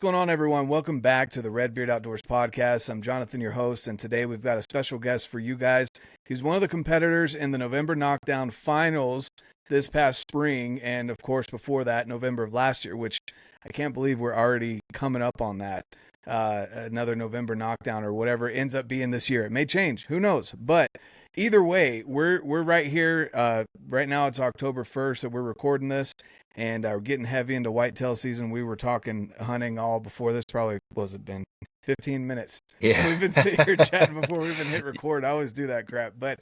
What's going on, everyone? Welcome back to the Red Beard Outdoors podcast. I'm Jonathan, your host, and today we've got a special guest for you guys. He's one of the competitors in the November Knockdown Finals this past spring, and of course before that, November of last year, which I can't believe we're already coming up on that. Another November Knockdown or whatever it ends up being this year. It may change. Who knows? But either way, we're right here. Right now it's October 1st that we're recording this. And we're getting heavy into whitetail season. We were talking hunting all before this. Probably, was it been 15 minutes? Yeah. We've been sitting here chatting before we even hit record. I always do that crap. But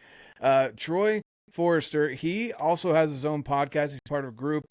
Troy Forrester, he also has his own podcast. He's part of a group.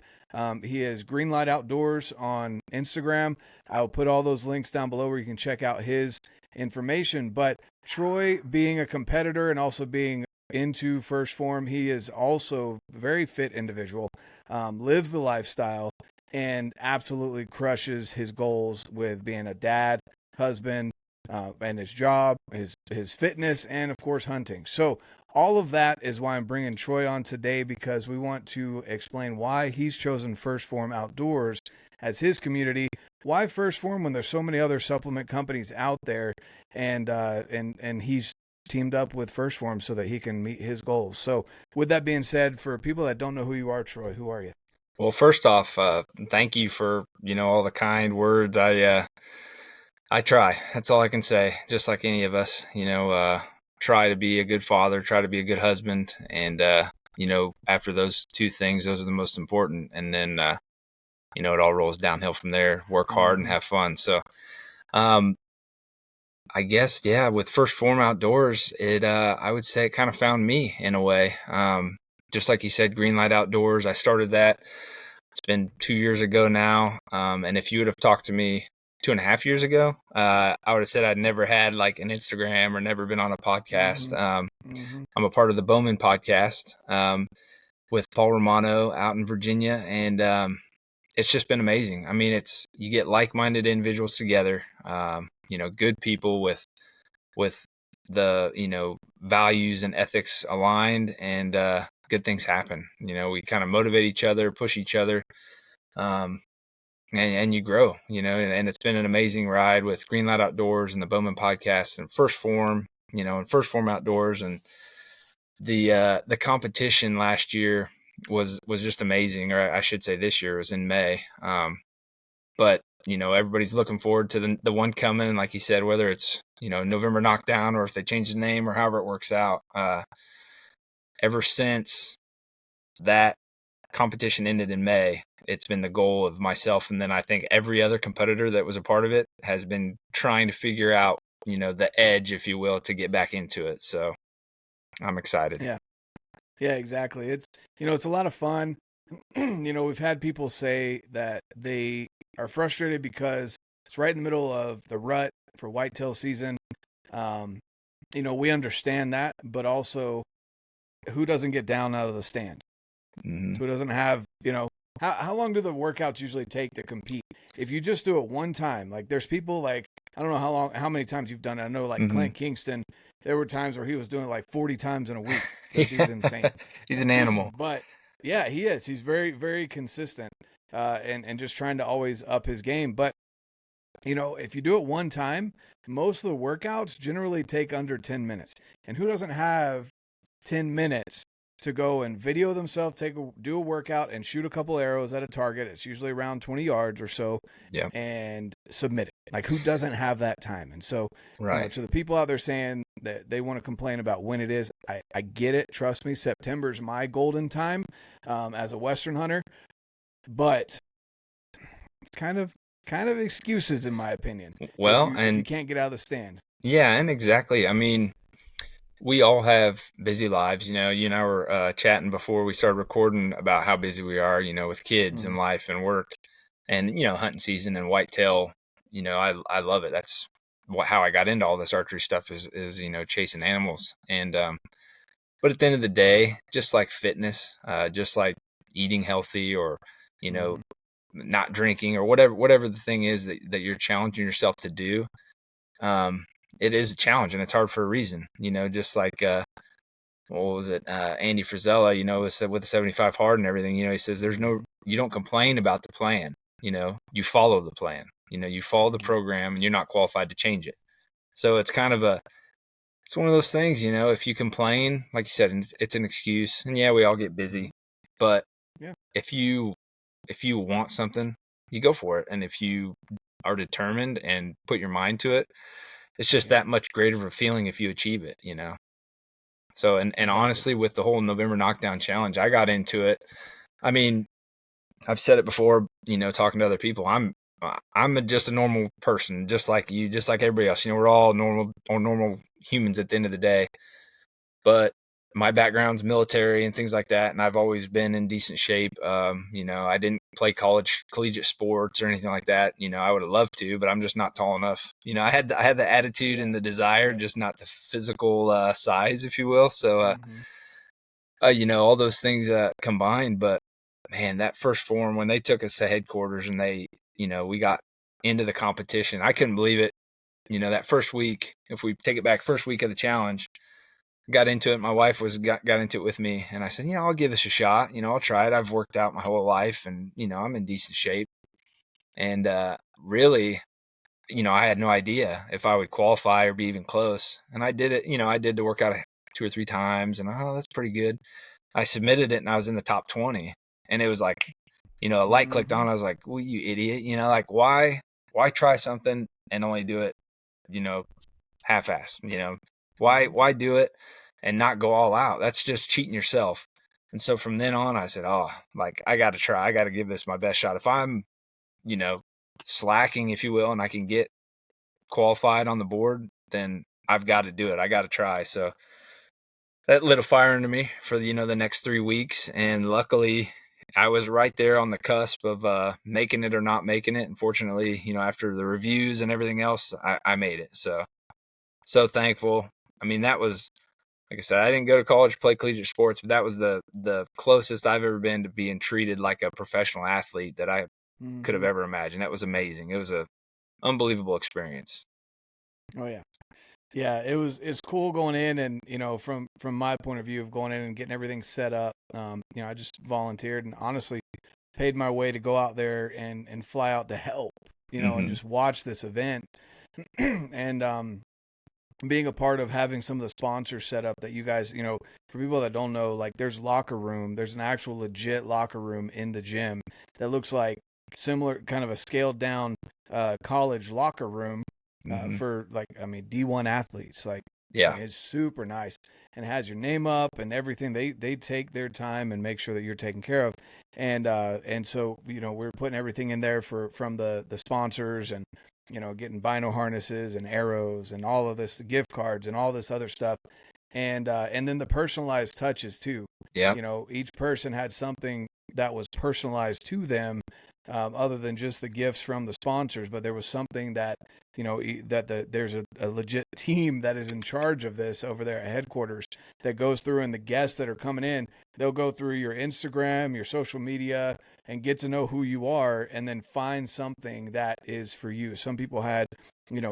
He is Greenlight Outdoors on Instagram. I'll put all those links down below where you can check out his information. But Troy, being a competitor and also being into first form, he is also a very fit individual, lives the lifestyle, and absolutely crushes his goals with being a dad, husband, and his job, his fitness, and of course hunting. So all of that is why I'm bringing Troy on today, because we want to explain why he's chosen First Phorm Outdoors as his community. Why First Phorm when there's so many other supplement companies out there, and he's teamed up with First Phorm so that he can meet his goals. So with that being said, for people that don't know who you are, Troy, who are you? Well, first off, thank you for, all the kind words. I try. That's all I can say. Just like any of us, try to be a good father, try to be a good husband. And, after those two things, those are the most important. And then, it all rolls downhill from there. Work hard and have fun. So, I guess, yeah, with First Phorm Outdoors, I would say it kind of found me in a way. Just like you said, Greenlight Outdoors, I started that. It's been 2 years ago now. And if you would have talked to me 2.5 years ago, I would have said I'd never had like an Instagram or never been on a podcast. I'm a part of the Bowman podcast with Paul Romano out in Virginia. And it's just been amazing. I mean, you get like-minded individuals together, good people with the, values and ethics aligned, and good things happen. We kind of motivate each other, push each other, and you grow, and it's been an amazing ride with Greenlight Outdoors and the Bowman podcast and First Phorm, and First Phorm Outdoors. And the competition last year was just amazing, or I should say this year was in May. But everybody's looking forward to the one coming. And like you said, whether it's, November Knockdown or if they change the name or however it works out, ever since that competition ended in May, it's been the goal of myself. And then I think every other competitor that was a part of it has been trying to figure out, the edge, if you will, to get back into it. So I'm excited. Yeah, exactly. It's a lot of fun. We've had people say that they are frustrated because it's right in the middle of the rut for whitetail season. We understand that, but also who doesn't get down out of the stand? Mm-hmm. Who doesn't have, how long do the workouts usually take to compete? If you just do it one time, like there's people like, I don't know how many times you've done it. I know like Clint Kingston, there were times where he was doing it like 40 times in a week. He's insane. He's an animal. But yeah, he is. He's very, very consistent, and just trying to always up his game. But, if you do it one time, most of the workouts generally take under 10 minutes. And who doesn't have 10 minutes to go and video themselves, do a workout and shoot a couple arrows at a target? It's usually around 20 yards or so. Yeah. And submit it. Like, who doesn't have that time? And so, right. To the people out there saying that they want to complain about when it is, I get it. Trust me, September's my golden time as a Western hunter. But it's kind of excuses, in my opinion. Well, if you can't get out of the stand. Yeah, and exactly. I mean, we all have busy lives. You and I were chatting before we started recording about how busy we are, with kids and life and work, and hunting season and whitetail. I love it. That's how I got into all this archery stuff is chasing animals. And but at the end of the day, just like fitness, just like eating healthy, or not drinking, or whatever the thing is that you're challenging yourself to do, it is a challenge, and it's hard for a reason. Just like what was it, Andy Frisella, with the 75 hard and everything, he says you don't complain about the plan, you follow the plan. You follow the program and you're not qualified to change it. So it's kind of it's one of those things, if you complain, like you said, it's an excuse, and yeah, we all get busy, but Yeah. if you want something, you go for it. And if you are determined and put your mind to it, it's just that much greater of a feeling if you achieve it, So, and Exactly. honestly, with the whole November Knockdown Challenge, I got into it. I mean, I've said it before, talking to other people, I'm just a normal person, just like you, just like everybody else. We're all normal humans at the end of the day. But my background's military and things like that, and I've always been in decent shape. I didn't play collegiate sports or anything like that. I would have loved to, but I'm just not tall enough. I had the attitude and the desire, just not the physical size, if you will. So, all those things combined. But man, that first Phorm, when they took us to headquarters and we got into the competition, I couldn't believe it. That first week, if we take it back, first week of the challenge, got into it. My wife got into it with me, and I said, I'll give this a shot. I'll try it. I've worked out my whole life, and I'm in decent shape. And really, I had no idea if I would qualify or be even close. And I did it. I did the workout 2 or 3 times, and that's pretty good. I submitted it, and I was in the top 20. And it was like, a light clicked on. I was like, well, you idiot. Like, why try something and only do it, half-assed? Why do it and not go all out? That's just cheating yourself. And so from then on, I said, I got to try. I got to give this my best shot. If I'm, slacking, if you will, and I can get qualified on the board, then I've got to do it. I got to try. So that lit a fire into me for the next 3 weeks. And luckily, I was right there on the cusp of making it or not making it. And fortunately, after the reviews and everything else, I made it. So thankful. I mean, that was, like I said, I didn't go to college, play collegiate sports, but that was the closest I've ever been to being treated like a professional athlete that I could have ever imagined. That was amazing. It was a unbelievable experience. Oh yeah. Yeah, it's cool going in, and from my point of view of going in and getting everything set up, I just volunteered and honestly paid my way to go out there and fly out to help, and just watch this event, and being a part of having some of the sponsors set up that you guys, for people that don't know, like there's an actual legit locker room in the gym that looks like similar, kind of a scaled down college locker room. For D1 athletes, it's super nice and has your name up and everything. They take their time and make sure that you're taken care of, and so we're putting everything in there from the sponsors, and getting bino harnesses and arrows and all of this, gift cards and all this other stuff, and then the personalized touches too. Yeah, each person had something that was personalized to them, other than just the gifts from the sponsors, but there was something that there's a legit team that is in charge of this over there at headquarters that goes through, and the guests that are coming in, they'll go through your Instagram, your social media, and get to know who you are, and then find something that is for you. Some people had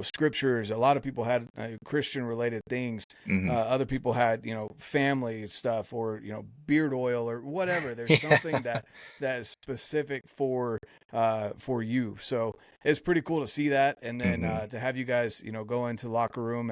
scriptures. A lot of people had Christian related things. Other people had family stuff, or beard oil or whatever. There's something that is specific for you. So it's pretty cool to see that, and then to have you guys go into the locker room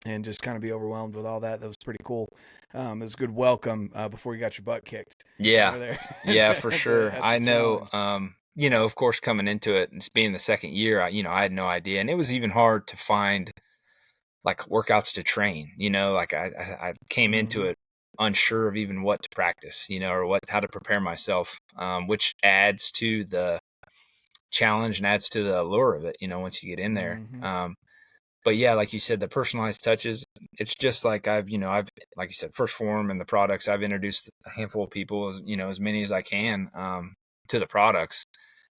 and just kind of be overwhelmed with all that. That was pretty cool. It was a good welcome before you got your butt kicked. Yeah, over there. yeah, for sure. I know. Challenge. Of course, coming into it and being the second year, I had no idea, and it was even hard to find like workouts to train. Like I came into it unsure of even what to practice, or how to prepare myself, which adds to the challenge and adds to the allure of it, once you get in there. But yeah, like you said, the personalized touches, it's just like I've, like you said, first Phorm and the products, I've introduced a handful of people, as many as I can, to the products.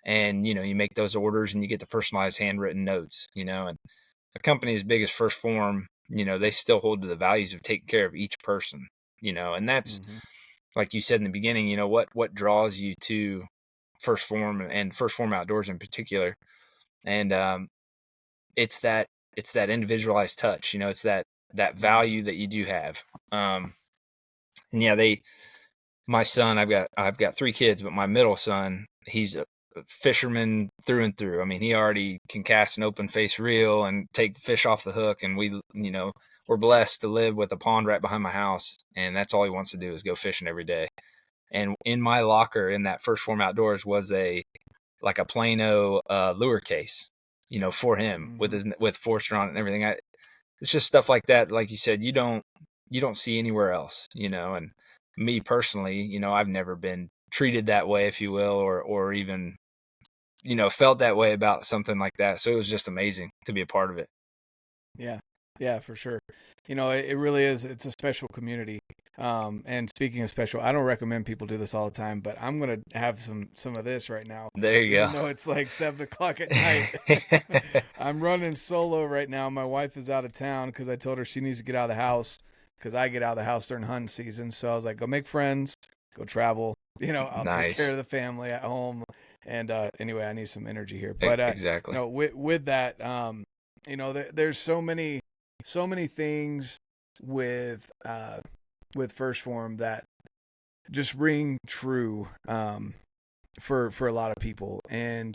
And, you make those orders and you get the personalized handwritten notes, and a company as big as First Phorm, they still hold to the values of taking care of each person, and that's, like you said in the beginning, what draws you to First Phorm and First Phorm Outdoors in particular. And it's that individualized touch, it's that value that you do have. And yeah, my son, I've got 3 kids, but my middle son, he's fisherman through and through. I mean, he already can cast an open face reel and take fish off the hook. And we're blessed to live with a pond right behind my house. And that's all he wants to do is go fishing every day. And in my locker in that first Phorm Outdoors was a Plano lure case, for him with Forrester on it and everything. It's just stuff like that. Like you said, you don't see anywhere else, and me personally, I've never been treated that way, if you will, or even, felt that way about something like that. So it was just amazing to be a part of it. Yeah, for sure. It really is. It's a special community. And speaking of special, I don't recommend people do this all the time, but I'm going to have some of this right now. There you go. Even though it's like 7:00 at night. I'm running solo right now. My wife is out of town because I told her she needs to get out of the house because I get out of the house during hunting season. So I was like, go make friends, go travel. I'll take care of the family at home. And anyway, I need some energy here. But exactly. With that, there's so many things with First Phorm that just ring true for a lot of people, and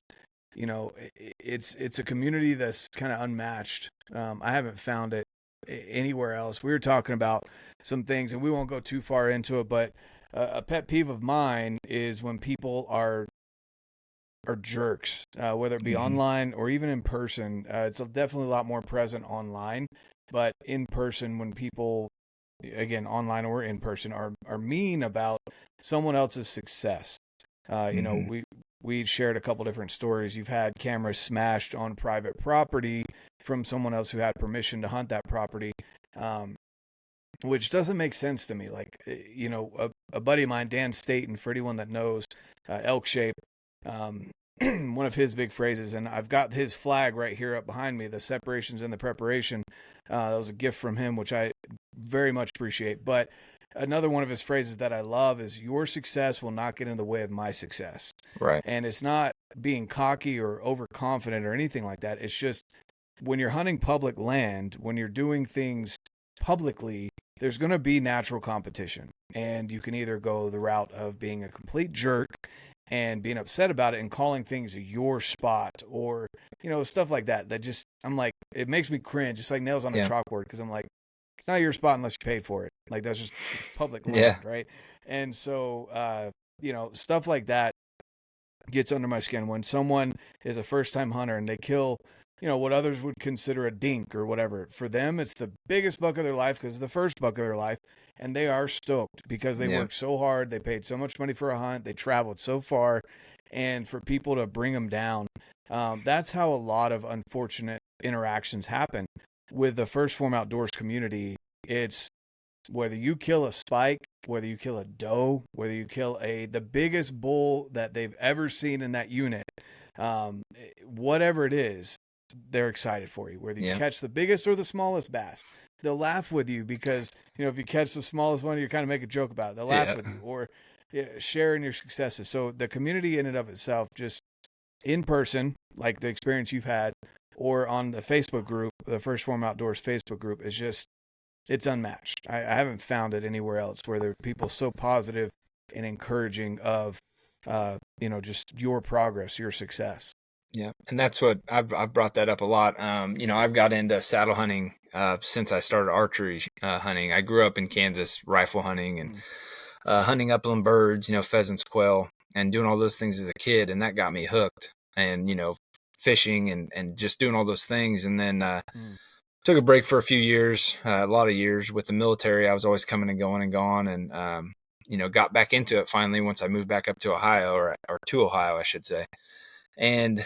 it's a community that's kind of unmatched. I haven't found it anywhere else. We were talking about some things, and we won't go too far into it, but a pet peeve of mine is when people are jerks, whether it be online or even in person. It's definitely a lot more present online, but in person, when people, again, online or in person, are mean about someone else's success. We shared a couple different stories. You've had cameras smashed on private property from someone else who had permission to hunt that property, which doesn't make sense to me. Like, a buddy of mine, Dan Staten, for anyone that knows, elk shape, one of his big phrases, and I've got his flag right here up behind me, the separations and the preparation. That was a gift from him, which I very much appreciate. But another one of his phrases that I love is, your success will not get in the way of my success. Right. And it's not being cocky or overconfident or anything like that. It's just, when you're hunting public land, when you're doing things publicly, there's going to be natural competition. And you can either go the route of being a complete jerk and being upset about it and calling things your spot, or, stuff like that. That just, I'm like, it makes me cringe. It's like nails on a chalkboard, because I'm like, it's not your spot unless you paid for it. Like, that's just public land, right? And so, stuff like that gets under my skin. When someone is a first-time hunter and they kill, what others would consider a dink or whatever, for them, it's the biggest buck of their life because it's the first buck of their life, and they are stoked because they worked so hard, they paid so much money for a hunt, they traveled so far, and for people to bring them down, that's how a lot of unfortunate interactions happen with the First Phorm Outdoors community. It's whether you kill a spike, whether you kill a doe, whether you kill the biggest bull that they've ever seen in that unit, whatever it is, they're excited for you. Whether you catch the biggest or the smallest bass, they'll laugh with you because, if you catch the smallest one, you kind of make a joke about it. They'll laugh with you, or sharing your successes. So the community in and of itself, just in person, like the experience you've had, or on the Facebook group, the First Phorm Outdoors Facebook group, is just, it's unmatched. I haven't found it anywhere else where there are people so positive and encouraging of, just your progress, your success. Yeah, and that's what I've brought that up a lot. I've got into saddle hunting since I started archery hunting. I grew up in Kansas rifle hunting and hunting upland birds, pheasants, quail, and doing all those things as a kid, and that got me hooked. And fishing and just doing all those things, and then took a break for a few years, a lot of years with the military. I was always coming and going and gone, and got back into it finally once I moved back up to Ohio, or to Ohio, I should say. And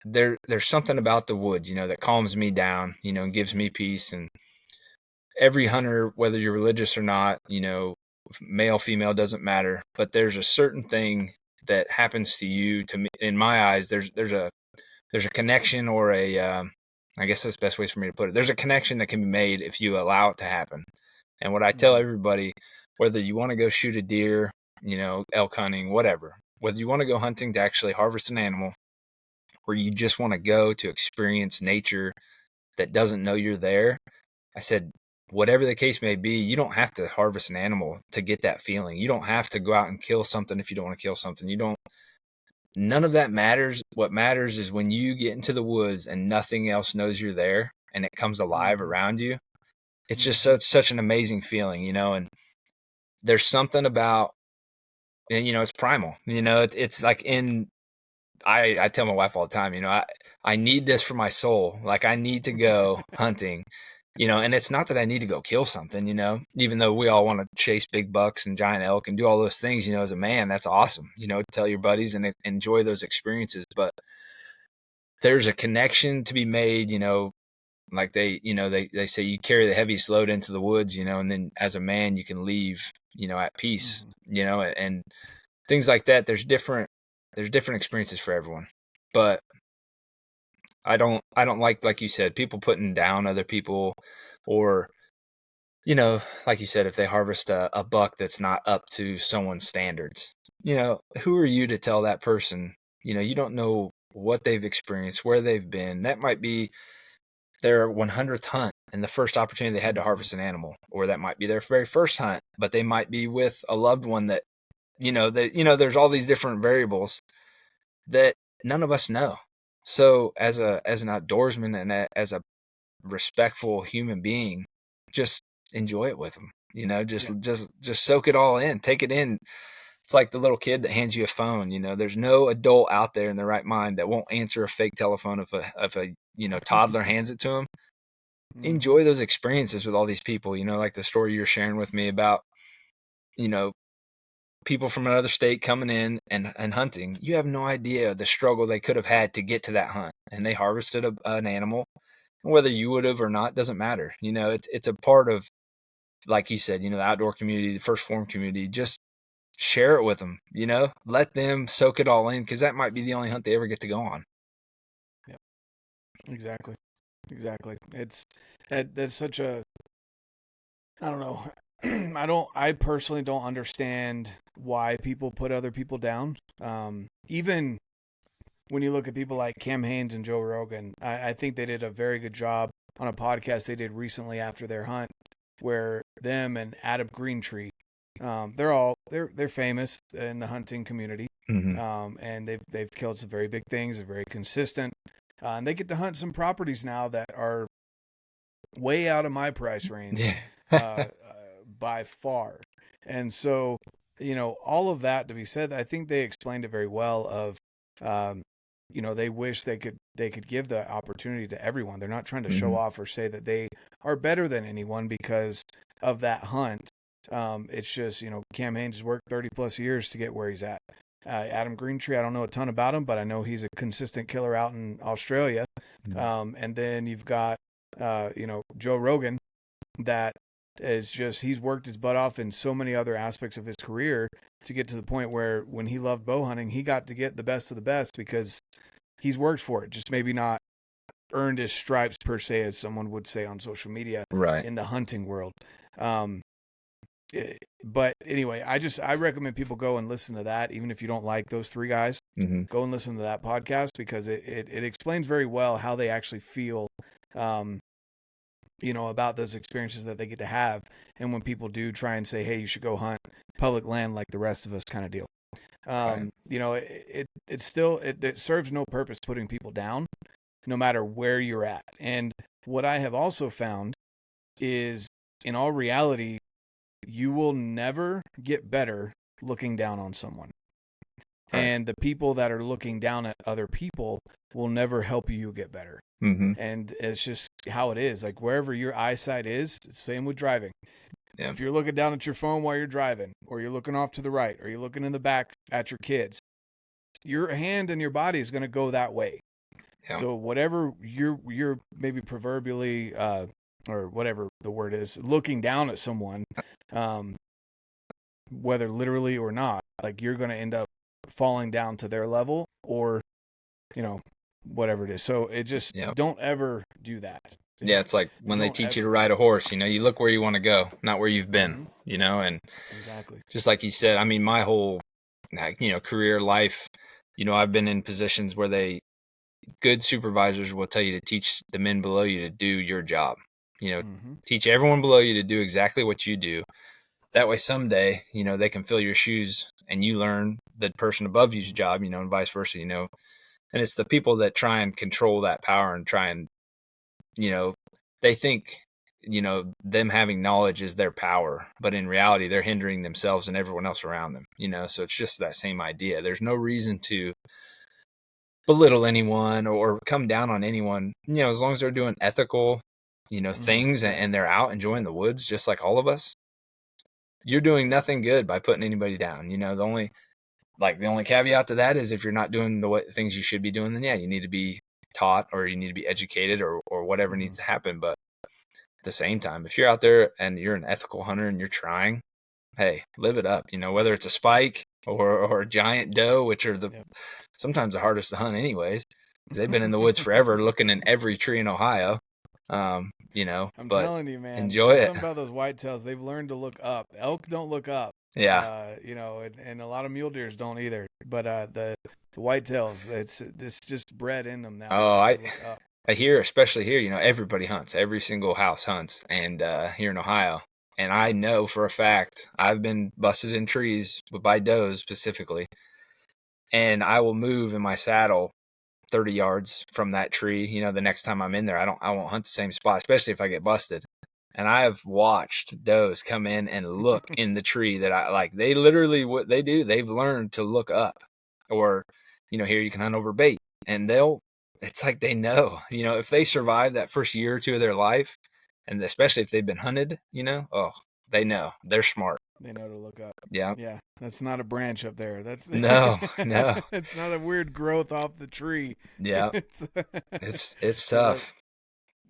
there's something about the woods, that calms me down, and gives me peace. And every hunter, whether you're religious or not, male, female, doesn't matter, but there's a certain thing that happens to you. To me, in my eyes, there's a connection, or I guess that's the best way for me to put it. There's a connection that can be made if you allow it to happen. And what I tell everybody, whether you want to go shoot a deer, elk hunting, whatever, whether you want to go hunting to actually harvest an animal, or you just want to go to experience nature that doesn't know you're there, I said, whatever the case may be, you don't have to harvest an animal to get that feeling. You don't have to go out and kill something if you don't want to kill something. You don't, none of that matters. What matters is when you get into the woods and nothing else knows you're there and it comes alive around you. It's just such an amazing feeling, you know, and there's something about, and, you know, it's primal, you know, it's like I tell my wife all the time, you know, I need this for my soul. Like I need to go hunting, you know, and it's not that I need to go kill something, you know, even though we all want to chase big bucks and giant elk and do all those things, you know, as a man, that's awesome, you know, tell your buddies and enjoy those experiences. But there's a connection to be made, you know, like they, you know, they say you carry the heaviest load into the woods, you know, and then as a man you can leave, you know, at peace, you know, and things like that. There's different experiences for everyone. But I don't like you said, people putting down other people, or, you know, like you said, if they harvest a buck that's not up to someone's standards, you know, who are you to tell that person? You know, you don't know what they've experienced, where they've been. That might be their 100th hunt and the first opportunity they had to harvest an animal, or that might be their very first hunt, but they might be with a loved one that, you know, there's all these different variables that none of us know. So as an outdoorsman and as a respectful human being, just enjoy it with them, you know, just soak it all in, take it in. It's like the little kid that hands you a phone, you know, there's no adult out there in their right mind that won't answer a fake telephone if a you know, toddler hands it to them. Enjoy those experiences with all these people, you know, like the story you're sharing with me about, you know, people from another state coming in and hunting. You have no idea the struggle they could have had to get to that hunt, and they harvested an animal. Whether you would have or not doesn't matter. You know, it's a part of, like you said, you know, the outdoor community, the first Phorm community. Just share it with them, you know, let them soak it all in, because that might be the only hunt they ever get to go on. Yep. Exactly. That's such a, I don't know. I personally don't understand why people put other people down. Even when you look at people like Cam Hanes and Joe Rogan, I think they did a very good job on a podcast they did recently after their hunt, where them and Adam Greentree, they're famous in the hunting community, and they've killed some very big things. They're very consistent, and they get to hunt some properties now that are way out of my price range, by far. And so, you know, all of that to be said, I think they explained it very well. You know, they wish they could give the opportunity to everyone. They're not trying to show off or say that they are better than anyone because of that hunt. It's just, you know, Cam Hanes has worked 30 plus years to get where he's at. Adam Greentree, I don't know a ton about him, but I know he's a consistent killer out in Australia. And then you've got, you know, Joe Rogan, that is just, he's worked his butt off in so many other aspects of his career to get to the point where when he loved bow hunting, he got to get the best of the best because he's worked for it, just maybe not earned his stripes per se, as someone would say on social media, right, in the hunting world. But anyway, I recommend people go and listen to that. Even if you don't like those three guys, go and listen to that podcast, because it explains very well how they actually feel, you know, about those experiences that they get to have. And when people do try and say, hey, you should go hunt public land like the rest of us, kind of deal. You know, it still serves no purpose putting people down, no matter where you're at. And what I have also found is, in all reality, you will never get better looking down on someone. Right. And the people that are looking down at other people will never help you get better. And it's just how it is. Like, wherever your eyesight is, it's the same with driving. Yeah. If you're looking down at your phone while you're driving, or you're looking off to the right, or you're looking in the back at your kids, your hand and your body is going to go that way. Yeah. So whatever you're maybe proverbially, or whatever the word is, looking down at someone, whether literally or not, like, you're going to end up falling down to their level, or, you know, whatever it is. So it just, don't ever do that. It's like when they teach you to ride a horse, you know, you look where you want to go, not where you've been, you know, and exactly, just like you said, I mean, my whole, you know, career life, you know, I've been in positions where good supervisors will tell you to teach the men below you to do your job, you know, teach everyone below you to do exactly what you do. That way someday, you know, they can fill your shoes and you learn the person above you's job, you know, and vice versa, you know. And it's the people that try and control that power and try and, you know, they think, you know, them having knowledge is their power, but in reality, they're hindering themselves and everyone else around them, you know. So it's just that same idea. There's no reason to belittle anyone or come down on anyone, you know, as long as they're doing ethical, you know, things and they're out enjoying the woods just like all of us. You're doing nothing good by putting anybody down. You know, the only caveat to that is if you're not doing the things you should be doing, then yeah, you need to be taught or you need to be educated or whatever needs to happen. But at the same time, if you're out there and you're an ethical hunter and you're trying, hey, live it up. You know, whether it's a spike or a giant doe, which are sometimes the hardest to hunt anyways, because they've been in the woods forever looking in every tree in Ohio. You know, I'm but telling you, man, enjoy there's it. something about those whitetails. They've learned to look up. Elk don't look up. Yeah. You know, and a lot of mule deers don't either. But the whitetails, it's just bred in them now. Oh, to look up. I hear, especially here, you know, everybody hunts. Every single house hunts, and here in Ohio. And I know for a fact I've been busted in trees by does specifically, and I will move in my saddle 30 yards from that tree. You know, the next time I'm in there, I won't hunt the same spot, especially if I get busted. And I have watched does come in and look in the tree that I like. They literally, what they do, they've learned to look up. Or, you know, here you can hunt over bait, and it's like they know, you know, if they survive that first year or two of their life, and especially if they've been hunted, you know, oh, they know. They're smart. They know to look up. Yeah. Yeah. That's not a branch up there. That's no. It's not a weird growth off the tree. Yeah. It's tough.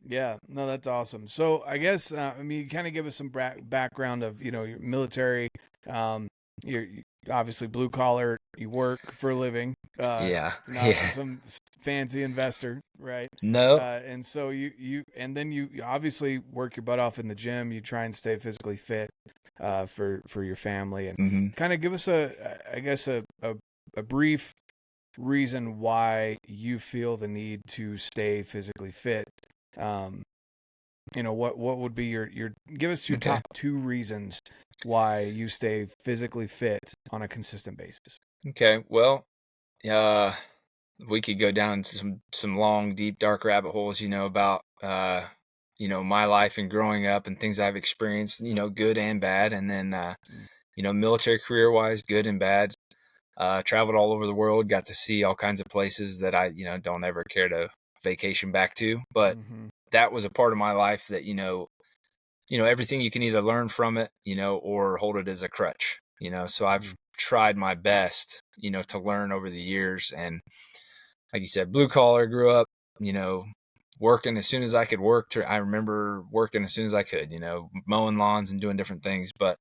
Yeah, no, that's awesome. So I guess I mean, you kind of give us some background of, you know, your military. You're obviously blue collar. You work for a living. Yeah. Not some fancy investor, right? No. And so you obviously work your butt off in the gym. You try and stay physically fit for your family, and kind of give us a brief reason why you feel the need to stay physically fit. You know, what would be your give us your top 2 reasons why you stay physically fit on a consistent basis. Okay. Well, we could go down to some long, deep, dark rabbit holes, you know, about you know, my life and growing up and things I've experienced, you know, good and bad, and then you know, military career wise, good and bad. Traveled all over the world, got to see all kinds of places that I, you know, don't ever care to vacation back to, but that was a part of my life that, you know, everything you can either learn from it, you know, or hold it as a crutch, you know. So I've tried my best, you know, to learn over the years. And like you said, blue collar, grew up, you know, working as soon as I could work. I remember working as soon as I could, you know, mowing lawns and doing different things. But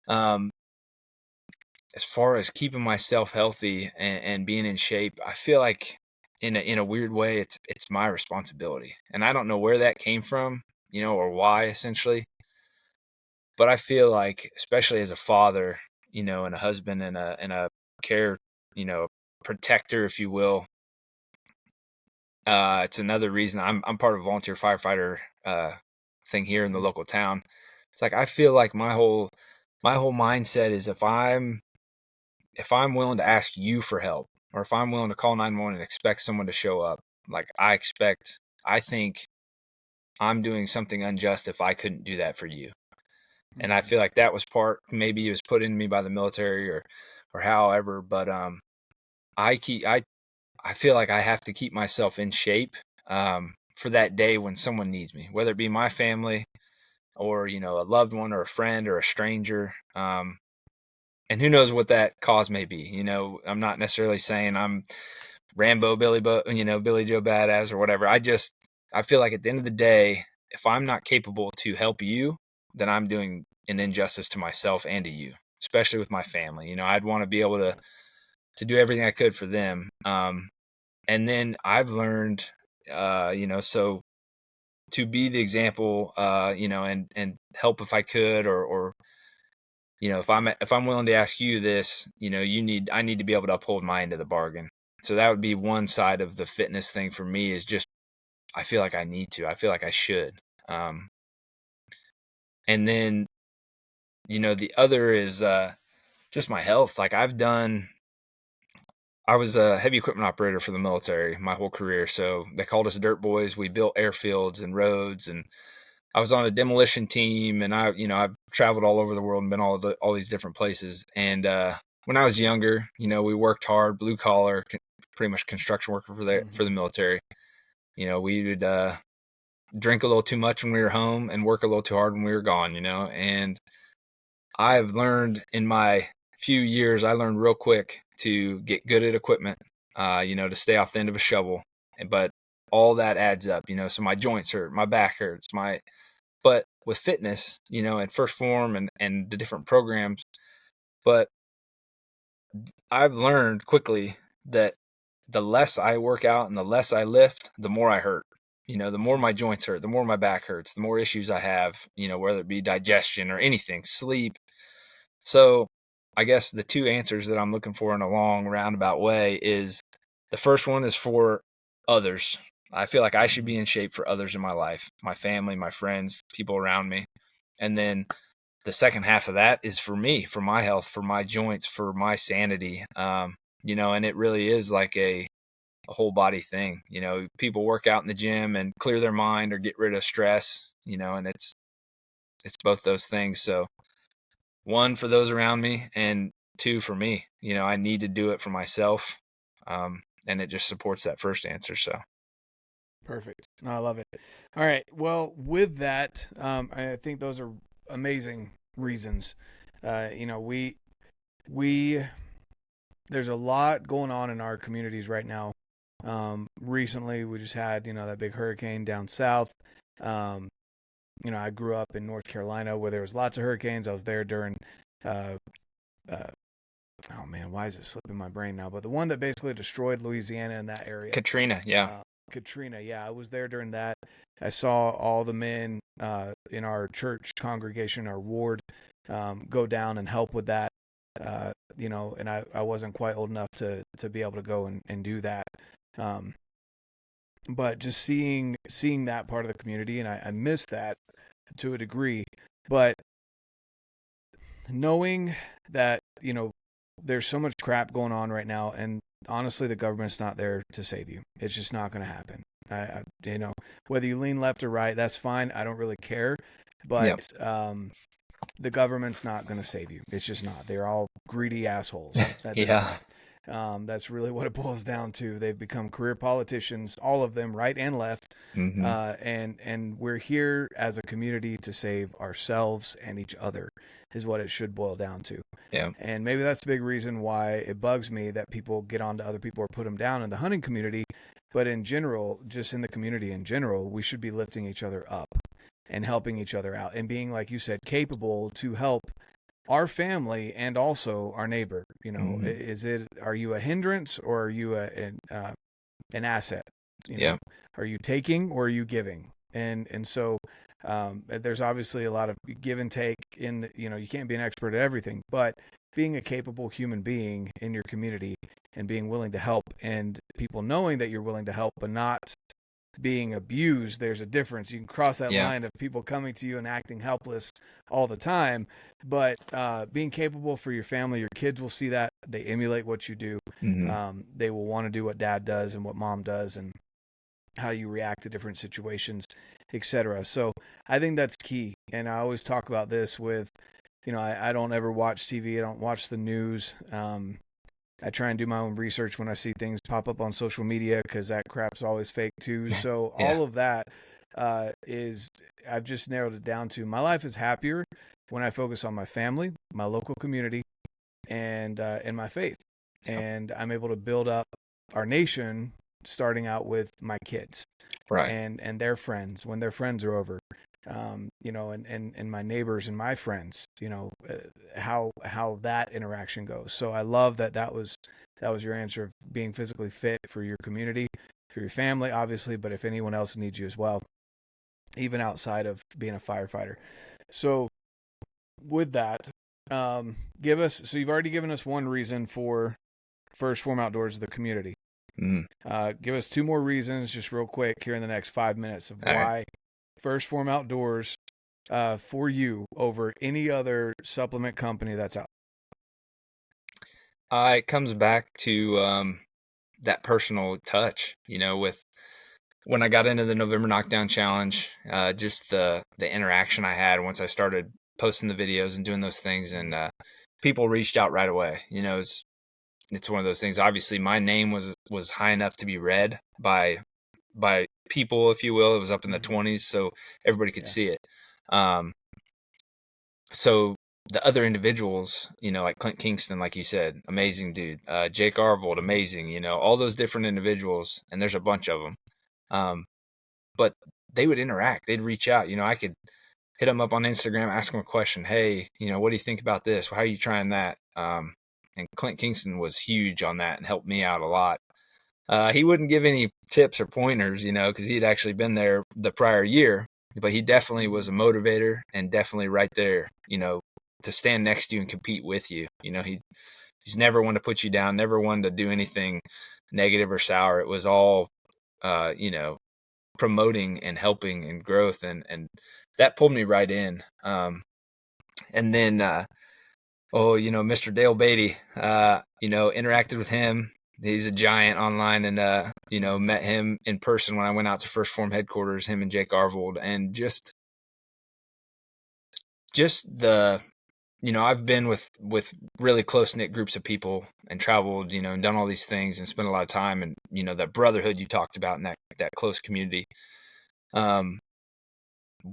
as far as keeping myself healthy and being in shape, I feel like in a weird way, it's my responsibility. And I don't know where that came from, you know, or why essentially. But I feel like, especially as a father, you know, and a husband and a care, you know, protector, if you will, it's another reason I'm part of a volunteer firefighter thing here in the local town. It's like I feel like my whole mindset is if I'm willing to ask you for help, or if I'm willing to call 911 and expect someone to show up, like I think I'm doing something unjust if I couldn't do that for you. And I feel like that was maybe it was put in me by the military or however, but I feel like I have to keep myself in shape for that day when someone needs me, whether it be my family or, you know, a loved one or a friend or a stranger. And who knows what that cause may be. You know, I'm not necessarily saying I'm Rambo, Billy Joe Badass or whatever. I feel like at the end of the day, if I'm not capable to help you, then I'm doing an injustice to myself and to you, especially with my family. You know, I'd want to be able to do everything I could for them. And then I've learned, you know, so to be the example, you know, and help if I could, or you know, if I'm willing to ask you this, you know, I need to be able to uphold my end of the bargain. So that would be one side of the fitness thing for me, is just, I feel like I need to, I feel like I should. And then the other is just my health. Like I was a heavy equipment operator for the military my whole career. So they called us dirt boys. We built airfields and roads, and I was on a demolition team, and I've traveled all over the world and been all these different places. And when I was younger, we worked hard, blue collar, pretty much construction worker for the military. We would drink a little too much when we were home and work a little too hard when we were gone. And I've learned in my few years, I learned real quick to get good at equipment, to stay off the end of a shovel. But all that adds up, so my joints hurt, my back hurts, but with fitness, and First Form and the different programs, but I've learned quickly that the less I work out and the less I lift, the more I hurt. The more my joints hurt, the more my back hurts, the more issues I have, whether it be digestion or anything, sleep. So I guess the two answers that I'm looking for in a long roundabout way is the first one is for others. I feel like I should be in shape for others in my life, my family, my friends, people around me. And then the second half of that is for me, for my health, for my joints, for my sanity. And it really is like a whole body thing. People work out in the gym and clear their mind or get rid of stress, and it's both those things. So one, for those around me, and two, for me. I need to do it for myself. And it just supports that first answer. So Perfect. No, I love it. All right. Well, with that, I think those are amazing reasons. We there's a lot going on in our communities right now. Recently, we just had that big hurricane down south. I grew up in North Carolina where there was lots of hurricanes. I was there during. Oh man, why is it slipping my brain now? But the one that basically destroyed Louisiana in that area. Katrina, yeah. Katrina, yeah. I was there during that. I saw all the men in our church congregation, our ward, go down and help with that. And I wasn't quite old enough to be able to go and do that. But just seeing that part of the community, and I miss that to a degree. But knowing that, there's so much crap going on right now, and honestly, the government's not there to save you. It's just not going to happen. Whether you lean left or right, that's fine. I don't really care. But the government's not going to save you. It's just not. They're all greedy assholes. That's really what it boils down to. They've become career politicians, all of them, right and left. Mm-hmm. And we're here as a community to save ourselves and each other, is what it should boil down to. Yeah. And maybe that's the big reason why it bugs me that people get on to other people or put them down in the hunting community. But in general, just in the community in general, we should be lifting each other up and helping each other out and being, like you said, capable to help our family and also our neighbor. Are you a hindrance or are you an asset? Are you taking or are you giving? And so there's obviously a lot of give and take you can't be an expert at everything, but being a capable human being in your community and being willing to help, and people knowing that you're willing to help but not being abused, there's a difference. You can cross that line of people coming to you and acting helpless all the time, but being capable for your family, your kids will see that. They emulate what you do. Mm-hmm. They will want to do what dad does and what mom does and how you react to different situations, etc. So I think that's key. And I always talk about this with, I don't ever watch TV. I don't watch the news. I try and do my own research when I see things pop up on social media, because that crap's always fake too. So all of that is, I've just narrowed it down to, my life is happier when I focus on my family, my local community, and my faith. And I'm able to build up our nation, starting out with my kids, right, and their friends when their friends are over, and my neighbors and my friends, how that interaction goes. So I love that was your answer of being physically fit for your community, for your family, obviously, but if anyone else needs you as well, even outside of being a firefighter. So with that, so you've already given us one reason for First Phorm Outdoors, the community. Mm-hmm. Give us two more reasons, just real quick, here in the next 5 minutes, of why First Phorm Outdoors for you over any other supplement company that's out? It comes back to that personal touch, with when I got into the November Knockdown Challenge, just the interaction I had once I started posting the videos and doing those things, and people reached out right away. It's one of those things. Obviously, my name was high enough to be read by people, if you will. It was up in the 20s, so everybody could see it. So the other individuals, like Clint Kingston, like you said, amazing dude. Jake Arvold, amazing. All those different individuals, and there's a bunch of them. But they would interact. They'd reach out. I could hit them up on Instagram, ask them a question. Hey, what do you think about this? How are you trying that? And Clint Kingston was huge on that and helped me out a lot. He wouldn't give any tips or pointers, because he'd actually been there the prior year, but he definitely was a motivator and definitely right there, to stand next to you and compete with you. He's never one to put you down, never one to do anything negative or sour. It was all, promoting and helping and growth. And that pulled me right in. And then, Mr. Dale Beatty, interacted with him. He's a giant online, and met him in person when I went out to First Phorm headquarters, him and Jake Arvold, and just the, I've been with really close knit groups of people and traveled, and done all these things and spent a lot of time, and that brotherhood you talked about in that close community.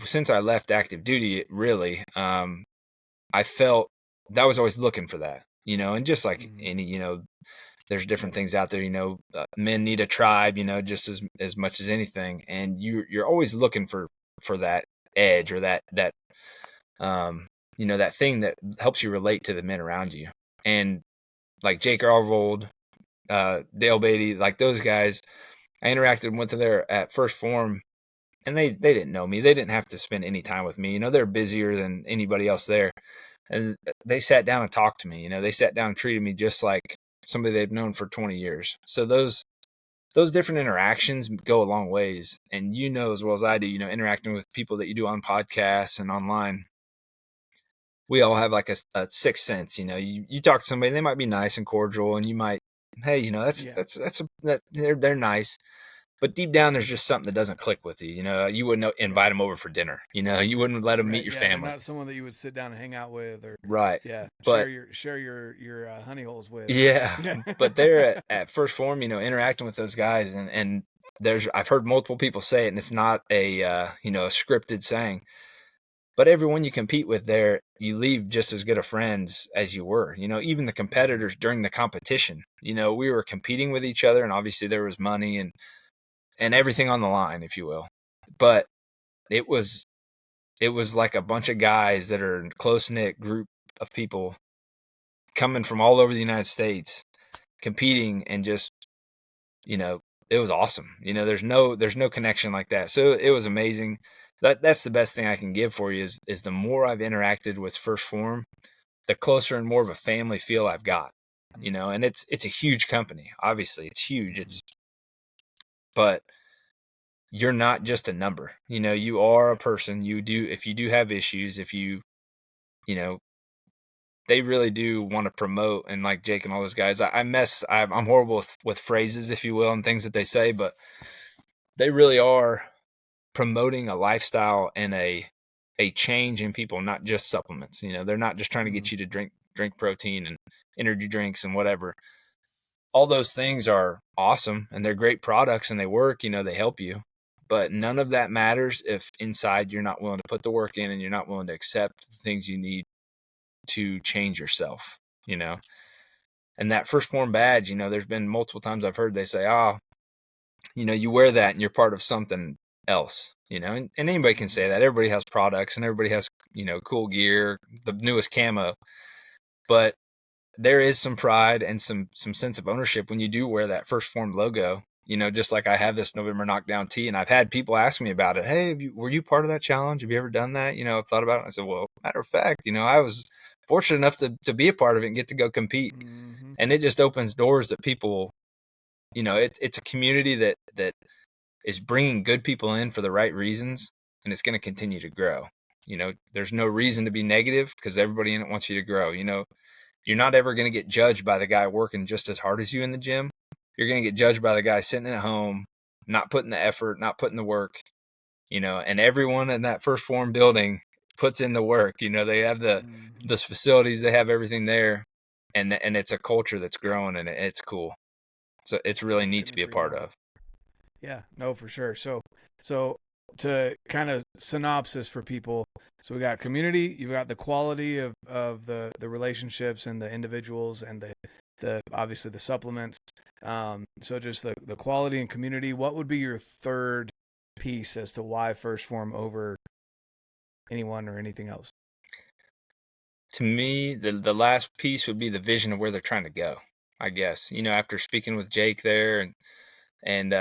Since I left active duty, really, I felt that I was always looking for that, and just like any, there's different things out there, men need a tribe, just as much as anything. And you're always looking for that edge or that that thing that helps you relate to the men around you. And like Jake Arvold, Dale Beatty, like those guys, I interacted with them there at First Phorm, and they didn't know me. They didn't have to spend any time with me. They're busier than anybody else there. And they sat down and talked to me. They sat down and treated me just like somebody they've known for 20 years. So those different interactions go a long ways. And as well as I do, interacting with people that you do on podcasts and online, we all have like a sixth sense. You talk to somebody, they might be nice and cordial, and you might, hey, they're nice. But deep down, there's just something that doesn't click with you. You wouldn't invite them over for dinner. You wouldn't let them meet your family. They're not someone that you would sit down and hang out with, or right. But share your honey holes with. Yeah. But they're at First Phorm, interacting with those guys, and I've heard multiple people say it, and it's not a a scripted saying. But everyone you compete with there, you leave just as good of friends as you were. Even the competitors during the competition. We were competing with each other, and obviously there was money and everything on the line, if you will. But it was like a bunch of guys that are a close-knit group of people coming from all over the United States, competing, and just, it was awesome. There's no connection like that. So it was amazing. That's the best thing I can give for you is the more I've interacted with First Phorm, the closer and more of a family feel I've got, and it's a huge company. Obviously it's huge. But you're not just a number. You are a person. If you do have issues, if they really do want to promote, and like Jake and all those guys, I'm horrible with phrases, if you will, and things that they say, but they really are promoting a lifestyle and a change in people, not just supplements. They're not just trying to get you to drink protein and energy drinks and whatever. All those things are awesome and they're great products and they work, they help you. But none of that matters if inside you're not willing to put the work in and you're not willing to accept the things you need to change yourself, And that First Phorm badge, there's been multiple times I've heard they say, you wear that and you're part of something else, and anybody can say that. Everybody has products and everybody has, cool gear, the newest camo. But there is some pride and some sense of ownership when you do wear that First Phorm logo. Just like I have this November Knockdown tee, and I've had people ask me about it. Hey, were you part of that challenge? Have you ever done that? I've thought about it. I said, well, matter of fact, I was fortunate enough to be a part of it and get to go compete. Mm-hmm. And it just opens doors that people, it's a community that is bringing good people in for the right reasons, and it's going to continue to grow. There's no reason to be negative because everybody in it wants you to grow. You're not ever going to get judged by the guy working just as hard as you in the gym. You're going to get judged by the guy sitting at home, not putting the effort, not putting the work, and everyone in that first Phorm building puts in the work. They have those facilities, they have everything there, and it's a culture that's growing, and it's cool. So it's really neat to be a part of. Yeah, no, for sure. So to kind of synopsis for people, so we got community, you've got the quality of the relationships and the individuals and the obviously the supplements. So just the quality and community. What would be your third piece as to why First Phorm over anyone or anything else? To me, the last piece would be the vision of where they're trying to go, I guess. After speaking with Jake there and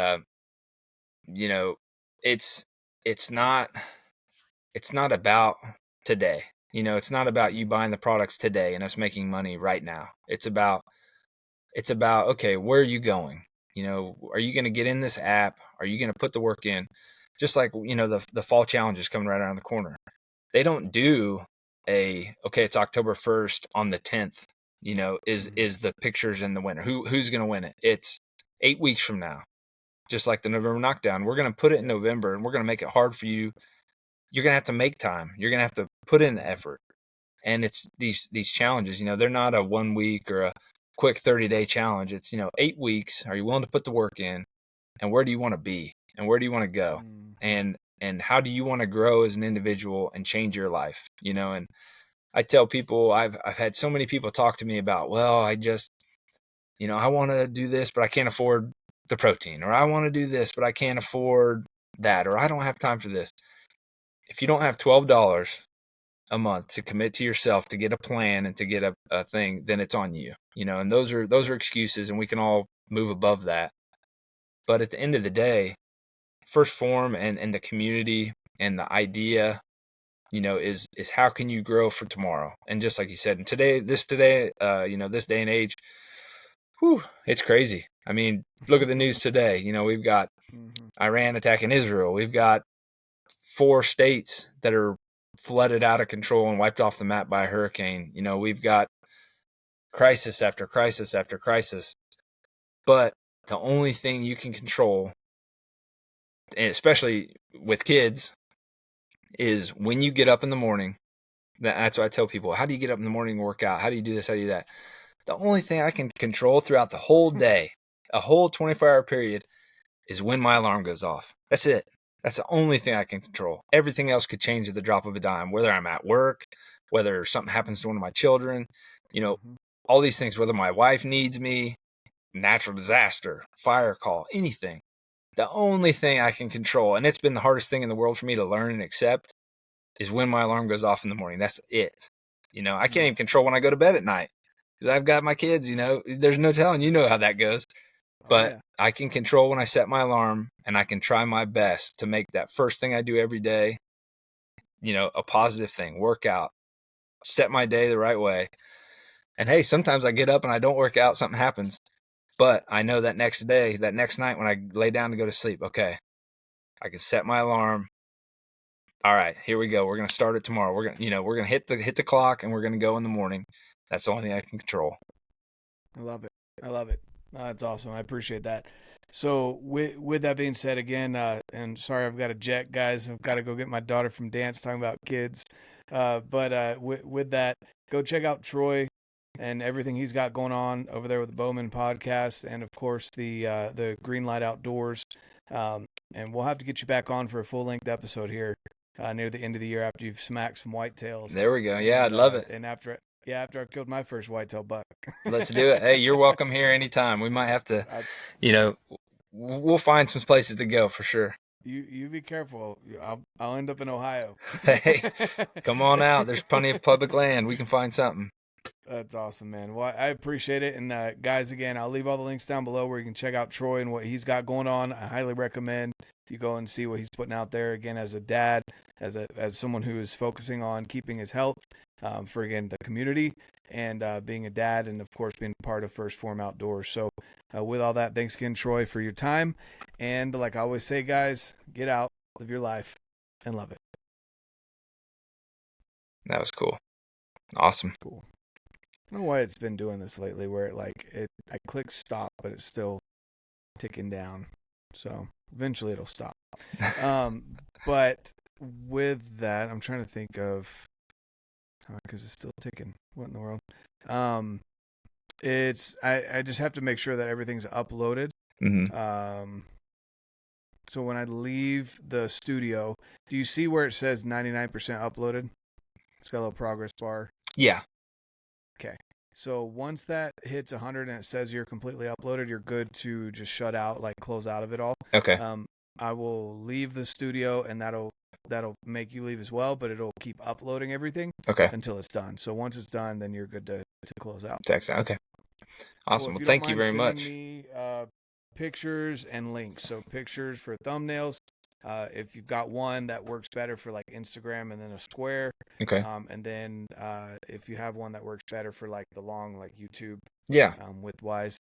it's not about today. It's not about you buying the products today and us making money right now. It's about okay, where are you going? Are you going to get in this app? Are you going to put the work in? Just like, the fall challenge is coming right around the corner. They don't do okay, it's October 1st on the 10th, is the pictures in the winner. Who's going to win it? It's 8 weeks from now. Just like the November knockdown, we're going to put it in November and we're going to make it hard for you. You're going to have to make time. You're going to have to put in the effort. And it's these challenges, they're not a 1 week or a quick 30-day challenge. It's, 8 weeks. Are you willing to put the work in? And where do you want to be? And where do you want to go? And how do you want to grow as an individual and change your life? And I tell people, I've had so many people talk to me about, well, I just, I want to do this, but I can't afford the protein, or I want to do this, but I can't afford that, or I don't have time for this. If you don't have $12 a month to commit to yourself, to get a plan and to get a thing, then it's on you, and those are excuses, and we can all move above that. But at the end of the day, First Phorm and the community and the idea, is how can you grow for tomorrow? And just like you said, and this day and age, it's crazy. I mean, look at the news today. We've got Iran attacking Israel. We've got 4 states that are flooded out of control and wiped off the map by a hurricane. We've got crisis after crisis after crisis. But the only thing you can control, and especially with kids, is when you get up in the morning. That's what I tell people. How do you get up in the morning and work out? How do you do this? How do you do that? The only thing I can control throughout the whole day, a whole 24-hour period, is when my alarm goes off. That's it. That's the only thing I can control. Everything else could change at the drop of a dime, whether I'm at work, whether something happens to one of my children, all these things, whether my wife needs me, natural disaster, fire call, anything. The only thing I can control, and it's been the hardest thing in the world for me to learn and accept, is when my alarm goes off in the morning. That's it. I can't even control when I go to bed at night because I've got my kids, there's no telling, how that goes. But I can control when I set my alarm, and I can try my best to make that first thing I do every day, a positive thing, work out, set my day the right way. And hey, sometimes I get up and I don't work out, something happens. But I know that next day, that next night when I lay down to go to sleep, okay, I can set my alarm. All right, here we go. We're going to start it tomorrow. We're going to hit the clock, and we're going to go in the morning. That's the only thing I can control. I love it. That's awesome. I appreciate that. So with that being said, again, and sorry, I've got to jet, guys. I've got to go get my daughter from dance, talking about kids. But with that, go check out Troy and everything he's got going on over there with the Bowman podcast, and of course the Greenlight Outdoors. And we'll have to get you back on for a full length episode here near the end of the year after you've smacked some whitetails. There we go. Yeah, I'd love it. And after I've killed my first whitetail buck. Let's do it. Hey, you're welcome here anytime. We might have to, we'll find some places to go for sure. You be careful. I'll end up in Ohio. Hey, come on out. There's plenty of public land. We can find something. That's awesome, man. Well, I appreciate it. And guys, again, I'll leave all the links down below where you can check out Troy and what he's got going on. I highly recommend you go and see what he's putting out there. Again, as a dad, as someone who is focusing on keeping his health, for again the community, and being a dad, and of course being part of First Phorm Outdoors. So with all that, thanks again, Troy, for your time. And like I always say, guys, get out, live your life, and love it. That was cool. Awesome. Cool. I don't know why it's been doing this lately, where I click stop, but it's still ticking down. So eventually it'll stop. But with that, I'm trying to think of, because it's still ticking. What in the world? I just have to make sure that everything's uploaded. So when I leave the studio, do you see where it says 99% uploaded? It's got a little progress bar. Yeah. Okay. So once that hits 100 and it says you're completely uploaded, you're good to just shut out, like close out of it all. Okay. I will leave the studio, and that'll make you leave as well, but it'll keep uploading everything until it's done. So once it's done, then you're good to close out. Okay. Awesome. Well, thank you very much. Me pictures and links. So pictures for thumbnails. If you've got one that works better for like Instagram and then a square. Okay. And then if you have one that works better for like the long, like YouTube. Yeah. Width-wise,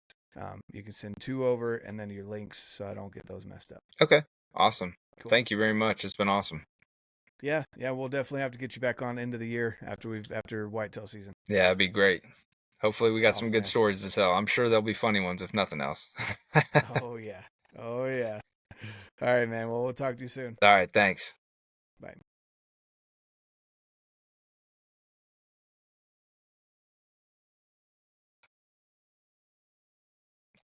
you can send 2 over, and then your links, so I don't get those messed up. Okay. Awesome. Cool. Thank you very much. It's been awesome. Yeah, we'll definitely have to get you back on end of the year after whitetail season. Yeah, it'd be great. Hopefully we got some good stories to tell. I'm sure there'll be funny ones if nothing else. Oh yeah. All right, man. Well, we'll talk to you soon. All right, thanks. Bye.